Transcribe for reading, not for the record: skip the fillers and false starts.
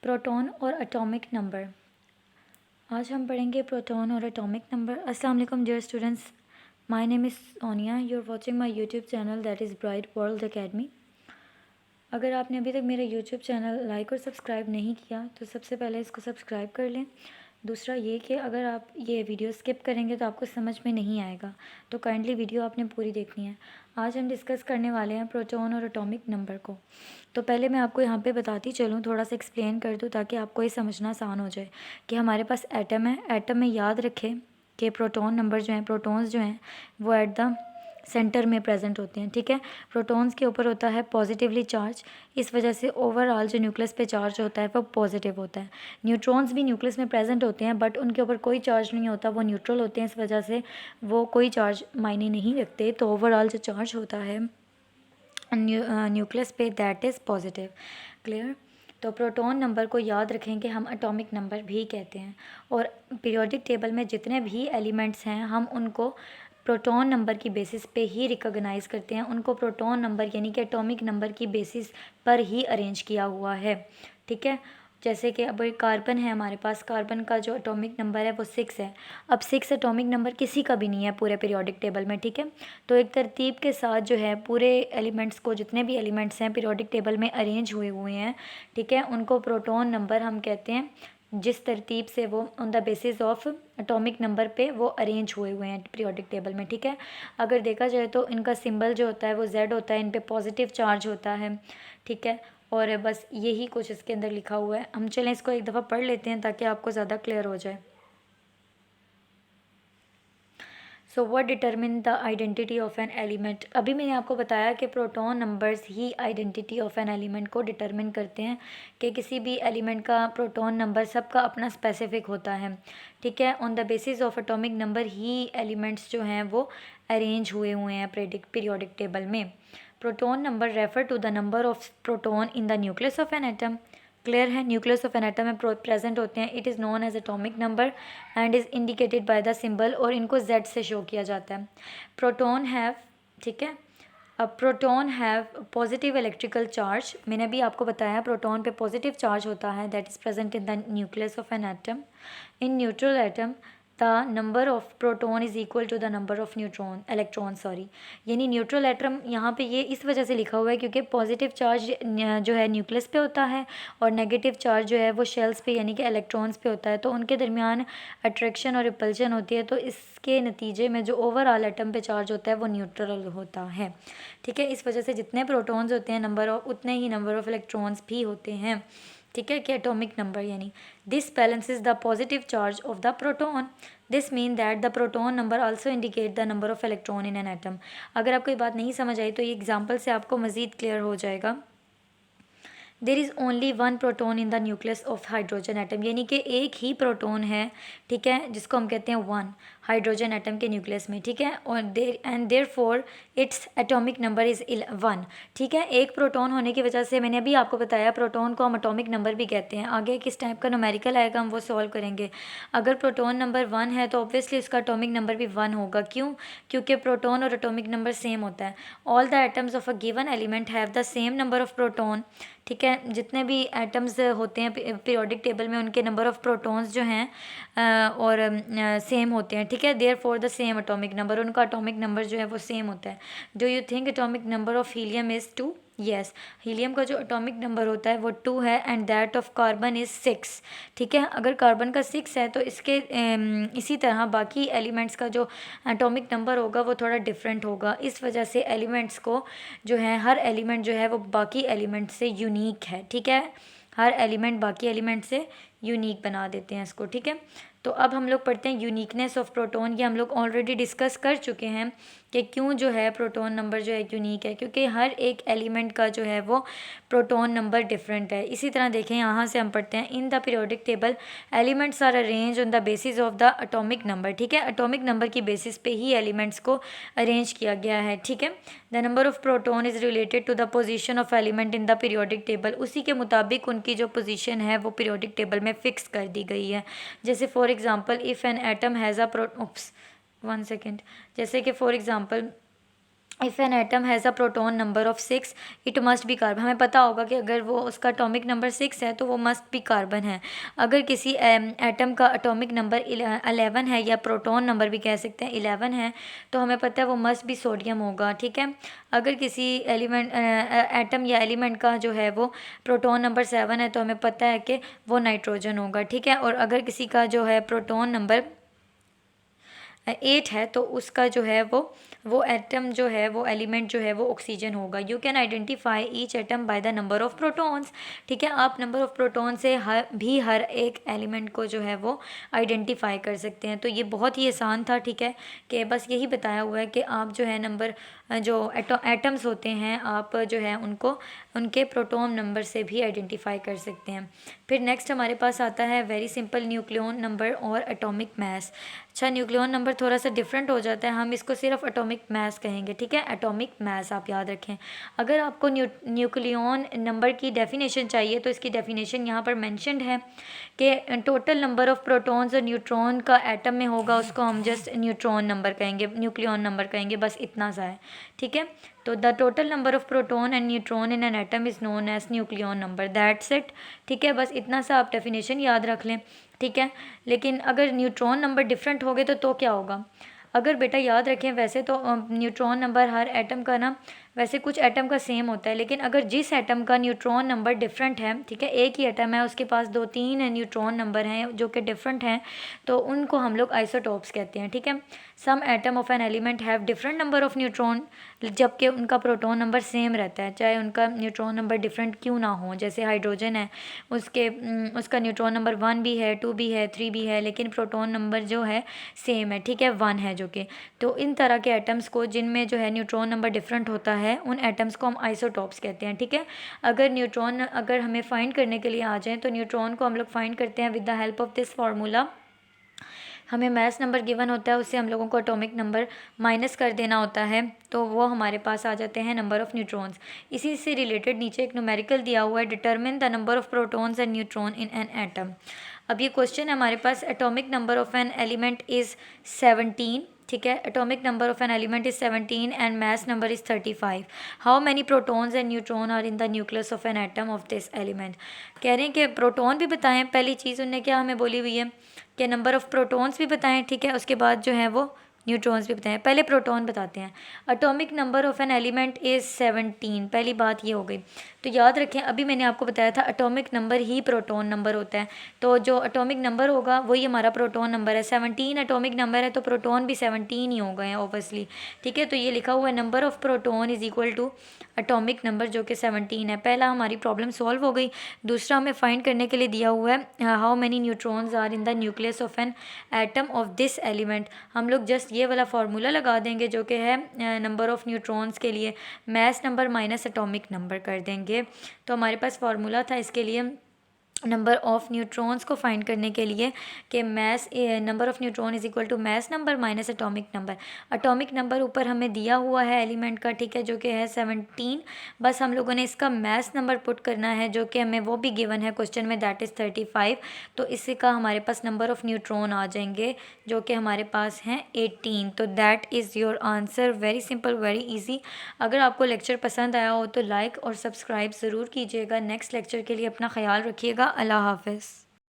Proton और atomic number. आज हम पढ़ेंगे प्रोटॉन और एटॉमिक नंबर। अस्सलाम वालेकुम dear students, my name is Sonia, you are watching my YouTube channel that is Bright World Academy. अगर आपने अभी तक मेरा यूट्यूब चैनल लाइक और सब्सक्राइब नहीं किया तो सबसे पहले इसको सब्सक्राइब कर लें। दूसरा ये कि अगर आप ये वीडियो स्किप करेंगे तो आपको समझ में नहीं आएगा, तो काइंडली वीडियो आपने पूरी देखनी है। आज हम डिस्कस करने वाले हैं प्रोटॉन और एटॉमिक नंबर को। तो पहले मैं आपको यहाँ पे बताती चलूँ, थोड़ा सा एक्सप्लेन कर दूँ ताकि आपको ये समझना आसान हो जाए कि हमारे पास एटम है। एटम में याद रखें कि प्रोटॉन नंबर जो हैं, प्रोटॉन्स जो हैं वो एट द सेंटर में प्रेजेंट होते हैं। ठीक है, प्रोटॉन्स के ऊपर होता है पॉजिटिवली चार्ज, इस वजह से ओवरऑल जो न्यूक्लियस पे चार्ज होता है वो पॉजिटिव होता है। न्यूट्रॉन्स भी न्यूक्लियस में प्रेजेंट होते हैं बट उनके ऊपर कोई चार्ज नहीं होता, वो न्यूट्रल होते हैं, इस वजह से वो कोई चार्ज मायने नहीं रखते। तो ओवरऑल जो चार्ज होता है न्यूक्लियस पे दैट इज़ पॉजिटिव। क्लियर? तो प्रोटॉन नंबर को याद रखें कि हम एटॉमिक नंबर भी कहते हैं, और पीरियोडिक टेबल में जितने भी एलिमेंट्स हैं हम उनको प्रोटॉन नंबर की बेसिस पे ही रिकॉग्नाइज़ करते हैं। उनको प्रोटॉन नंबर यानी कि एटॉमिक नंबर की बेसिस पर ही अरेंज किया हुआ है। ठीक है, जैसे कि अब कार्बन है हमारे पास, कार्बन का जो एटॉमिक नंबर है वो 6 है। अब 6 एटॉमिक नंबर किसी का भी नहीं है पूरे पीरियोडिक टेबल में। ठीक है, तो एक तरतीब के साथ जो है पूरे एलिमेंट्स को, जितने भी एलिमेंट्स हैं पीरियोडिक टेबल में अरेंज हुए हुए हैं, ठीक है, उनको प्रोटॉन नंबर हम कहते हैं, जिस तरतीब से वो on the basis of atomic number पे वो अरेंज हुए हुए हैं पीरियोडिक टेबल में। ठीक है, अगर देखा जाए तो इनका सिंबल जो होता है वो Z होता है, इन पे पॉजिटिव चार्ज होता है। ठीक है, और बस यही कुछ इसके अंदर लिखा हुआ है। हम चलें इसको एक दफ़ा पढ़ लेते हैं ताकि आपको ज़्यादा क्लियर हो जाए। So what determine the identity of an element. अभी मैंने आपको बताया कि proton numbers he identity of an element को डिटरमिन करते हैं, कि किसी भी एलिमेंट का प्रोटॉन नंबर सबका अपना स्पेसिफिक होता है। ठीक है, on the basis of atomic number ही एलिमेंट्स जो हैं वो अरेंज हुए हुए हैं पीरियोडिक टेबल में। Proton number refer to the number of proton in the nucleus of an atom. Clear है, न्यूक्लियस ऑफ एन एटम में प्रेजेंट होते हैं। It is known as atomic number and is indicated by the symbol, और इनको Z से show किया जाता है। प्रोटॉन हैव, ठीक है, अब proton have positive electrical charge. मैंने अभी आपको बताया प्रोटॉन पे पॉजिटिव चार्ज होता है, that is present in the nucleus of an atom. In neutral atom the number of proton is equal to the number of electron, यानी neutral atom यहाँ पे ये इस वजह से लिखा हुआ है क्योंकि पॉजिटिव चार्ज जो है न्यूक्लियस पे होता है और नेगेटिव चार्ज जो है वो शेल्स पे यानी कि इलेक्ट्रॉन्स पे होता है, तो उनके दरमियान अट्रैक्शन और रिपल्शन होती है, तो इसके नतीजे में जो ओवरऑल एटम पे चार्ज होता है वो न्यूट्रल होता है। ठीक है, इस वजह से जितने प्रोटॉन्स होते हैं नंबर ऑफ, उतने ही नंबर ऑफ इलेक्ट्रॉन्स भी होते हैं। ठीक है, कि एटॉमिक नंबर यानी this balances the positive charge of the proton. This mean that the proton number also indicate the number of electron in an atom. अगर आपको ये बात नहीं समझ आई तो ये एग्जाम्पल से आपको मज़ीद क्लियर हो जाएगा। There is only one proton in the nucleus of hydrogen atom, यानी कि एक ही प्रोटोन है, ठीक है, जिसको हम कहते हैं वन, हाइड्रोजन एटम के न्यूक्लियस में। ठीक है, और therefore its atomic number is 1। ठीक है, एक प्रोटोन होने की वजह से, मैंने अभी आपको बताया प्रोटोन को हम एटॉमिक नंबर भी कहते हैं। आगे किस टाइप का न्यूमेरिकल आएगा हम वो सॉल्व करेंगे। अगर प्रोटोन नंबर 1 है तो ऑब्वियसली उसका एटॉमिक नंबर भी 1 होगा। क्यों? क्योंकि प्रोटोन और एटॉमिक नंबर सेम होता है। All the atoms of a given element have the same number of proton. ठीक है, जितने भी एटम्स होते हैं पीरियोडिक टेबल में उनके नंबर ऑफ प्रोटॉन्स जो हैं और सेम होते हैं। ठीक है, therefore the same atomic number, उनका एटॉमिक नंबर जो है वो सेम होता है। Do you think atomic number of helium is 2? Yes, helium का जो एटॉमिक नंबर होता है वो 2 है and that of carbon is 6। ठीक है, अगर कार्बन का 6 है तो इसके इसी तरह बाकी एलिमेंट्स का जो एटॉमिक नंबर होगा वो थोड़ा डिफरेंट होगा। इस वजह से एलिमेंट्स को जो है, हर एलिमेंट जो है वो बाकी एलिमेंट से यूनिक है। ठीक है, हर एलिमेंट बाकी एलिमेंट से यूनिक बना देते हैं इसको। ठीक है, तो अब हम लोग पढ़ते हैं यूनिकनेस ऑफ प्रोटॉन। ये हम लोग ऑलरेडी डिस्कस कर चुके हैं कि क्यों जो है प्रोटॉन नंबर जो है यूनिक है, क्योंकि हर एक एलिमेंट का जो है वो प्रोटॉन नंबर डिफरेंट है। इसी तरह देखें, यहाँ से हम पढ़ते हैं in the periodic table elements are arrange on the basis of the atomic number. ठीक है, एटॉमिक नंबर की बेसिस पे ही एलिमेंट्स को अरेंज किया गया है। ठीक है, the number of proton is related to the position of element in the periodic table. उसी के मुताबिक उनकी जो पोजीशन है वो पीरियोडिक टेबल में फिक्स कर दी गई है। जैसे for example if an atom has a one second, जैसे कि for example if an atom has a proton number of 6 it must be carbon. हमें पता होगा कि अगर वो उसका एटॉमिक नंबर 6 है तो वो मस्ट बी कार्बन है। अगर किसी एटम का एटॉमिक नंबर 11 है, या प्रोटॉन नंबर भी कह सकते हैं 11 है, तो हमें पता है वो मस्ट बी सोडियम होगा। ठीक है। अगर किसी एटम या एलिमेंट का जो है वो प्रोटॉन नंबर 7 है तो हमें पता है कि वो नाइट्रोजन होगा। ठीक है। और अगर किसी का जो है प्रोटॉन नंबर 8 है तो उसका जो है वो एटम जो है वो एलिमेंट जो है वो ऑक्सीजन होगा। You can identify each atom by the number of protons. ठीक है। आप नंबर ऑफ प्रोटॉन से हर एक एलिमेंट को जो है वो आइडेंटिफाई कर सकते हैं। तो ये बहुत ही आसान था। ठीक है। कि बस यही बताया हुआ है कि आप जो है नंबर जो एटम्स होते हैं आप जो है उनको उनके प्रोटॉन नंबर से भी आइडेंटिफाई कर सकते हैं। फिर नेक्स्ट हमारे पास आता है वेरी सिंपल न्यूक्लियन नंबर और एटॉमिक मास। अच्छा, न्यूक्लियन नंबर थोड़ा सा डिफरेंट हो जाता है, हम इसको सिर्फ एटॉमिक मास कहेंगे। ठीक है। एटॉमिक मास आप याद रखें। अगर आपको न्यूक्लियन नंबर की डेफिनेशन चाहिए तो इसकी डेफिनेशन यहाँ पर मेंशन्ड है कि टोटल नंबर ऑफ प्रोटॉन्स और न्यूट्रॉन का एटम में होगा, उसको हम जस्ट न्यूट्रॉन नंबर कहेंगे, न्यूक्लियन नंबर कहेंगे, बस इतना सा है। ठीक है। तो the total number of proton and neutron in an atom is known as nucleon number, that's it. ठीक है। बस इतना सा आप डेफिनेशन याद रख लें। ठीक है। लेकिन अगर न्यूट्रॉन नंबर डिफरेंट हो गए तो क्या होगा? अगर बेटा याद रखें, वैसे तो न्यूट्रॉन नंबर हर एटम का ना, वैसे कुछ एटम का सेम होता है, लेकिन अगर जिस एटम का न्यूट्रॉन नंबर डिफरेंट है, ठीक है, एक ही एटम है उसके पास 2-3 न्यूट्रॉन नंबर हैं जो कि डिफरेंट हैं, तो उनको हम लोग आइसोटॉप्स कहते हैं। ठीक है। Some atom of an element have different number of neutron, जबकि उनका प्रोटॉन नंबर सेम रहता है, चाहे उनका न्यूट्रॉन नंबर डिफरेंट क्यों ना हो। जैसे हाइड्रोजन है, उसका न्यूट्रॉन नंबर 1 भी है, 2 भी है, 3 भी है, लेकिन प्रोटॉन नंबर जो है सेम है। ठीक है। 1 है जो कि, तो इन तरह के एटम्स को जिनमें जो है न्यूट्रॉन नंबर डिफरेंट होता है उन एटम्स को हम आइसोटॉप्स कहते हैं। ठीक है। अगर हमें फाइंड करने के लिए आ जाए तो न्यूट्रॉन को हम लोग फाइंड करते हैं with the help of this formula. हमें मास नंबर गिवन होता है, उससे हम लोगों को एटॉमिक नंबर माइनस कर देना होता है, तो वो हमारे पास आ जाते हैं नंबर ऑफ़ न्यूट्रॉन्स। इसी से रिलेटेड नीचे एक न्यूमेरिकल दिया हुआ है, determine the number of protons and neutron in an atom. अब ये क्वेश्चन है हमारे पास, atomic number of an element is 17। ठीक है। Atomic number of an element is 17 and mass number is 35। How many protons and neutron are in the nucleus of an atom of this element. कह रहे हैं कि proton भी बताएं। पहली चीज़ उन्होंने क्या हमें बोली हुई है कि नंबर ऑफ़ प्रोटॉन्स भी बताएं। ठीक है। उसके बाद जो है वो न्यूट्रॉन्स भी बताएं। पहले प्रोटॉन बताते हैं। Atomic number of an element is 17। पहली बात ये हो गई। तो याद रखें, अभी मैंने आपको बताया था एटॉमिक नंबर ही प्रोटॉन नंबर होता है, तो जो एटॉमिक नंबर होगा वही हमारा प्रोटॉन नंबर है। 17 एटॉमिक नंबर है तो प्रोटॉन भी 17 ही हो गए हैं ऑब्वियसली। ठीक है। तो ये लिखा हुआ है number of proton is equal to atomic number जो कि 17 है। पहला हमारी प्रॉब्लम सॉल्व हो गई। दूसरा हमें फाइंड करने के लिए दिया हुआ है how many neutrons are in the nucleus of an atom of this element. हम लोग जस्ट ये वाला फार्मूला लगा देंगे जो कि है नंबर ऑफ़ न्यूट्रॉन्स के लिए mass number minus atomic number कर देंगे। तो हमारे पास फार्मूला था इसके लिए नंबर ऑफ़ न्यूट्रॉन्स को फाइंड करने के लिए कि number of neutron is equal to mass number minus atomic number. Atomic number ऊपर हमें दिया हुआ है एलिमेंट का, ठीक है, जो कि है 17। बस हम लोगों ने इसका मास नंबर पुट करना है जो कि हमें वो भी गिवन है क्वेश्चन में, दैट इज़ 35। तो इसी का हमारे पास नंबर ऑफ़ न्यूट्रॉन आ जाएंगे जो कि हमारे पास हैं 18। तो that is your answer. Very simple, very easy. अगर आपको लेक्चर पसंद आया हो तो लाइक और सब्सक्राइब ज़रूर कीजिएगा। नेक्स्ट लेक्चर के लिए अपना ख्याल रखिएगा। अल्लाह हाफ़िज़।